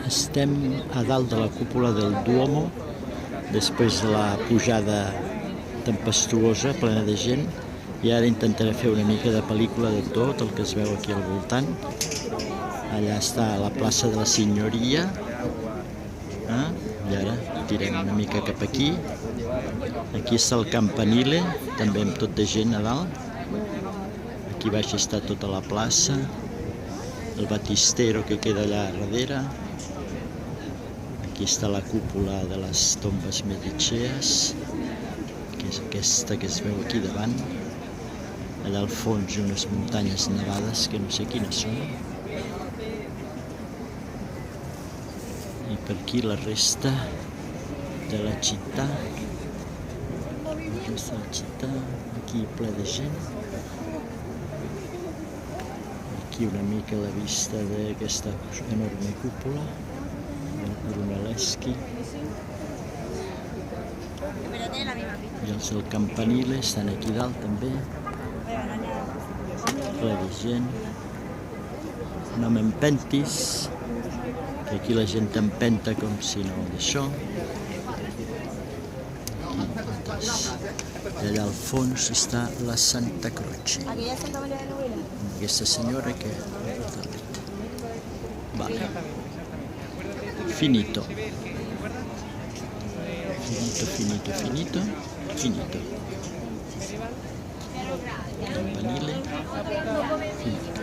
Estem a dalt de la cúpula del Duomo, després de la pujada tempestuosa, plena de gent, i ara intentaré fer una mica de pel·lícula de tot el que es veu aquí al voltant. Allà està la plaça de la Signoria, i ara tirem una mica cap aquí. Aquí està el Campanile, també amb tot de gent a dalt. Aquí baix està tota la plaça, el Battistero que queda allà darrere. Aquí està la cúpula de les tombes medicees, que és aquesta que es veu aquí davant. Allà al fons unes muntanyes nevades que no sé quines són. I per aquí la resta de la città. La resta de la città, aquí ple de gent. Aquí una mica la vista d'aquesta enorme cúpula del Brunelleschi. I els del Campanile estan aquí dalt també, ple de gent. No m'empentis, que aquí la gent t'empenta com si no d'això. I allà al fons està la Santa Croce. Aquesta senyora que... Vale. Finito. Finito. Campanile. Finito.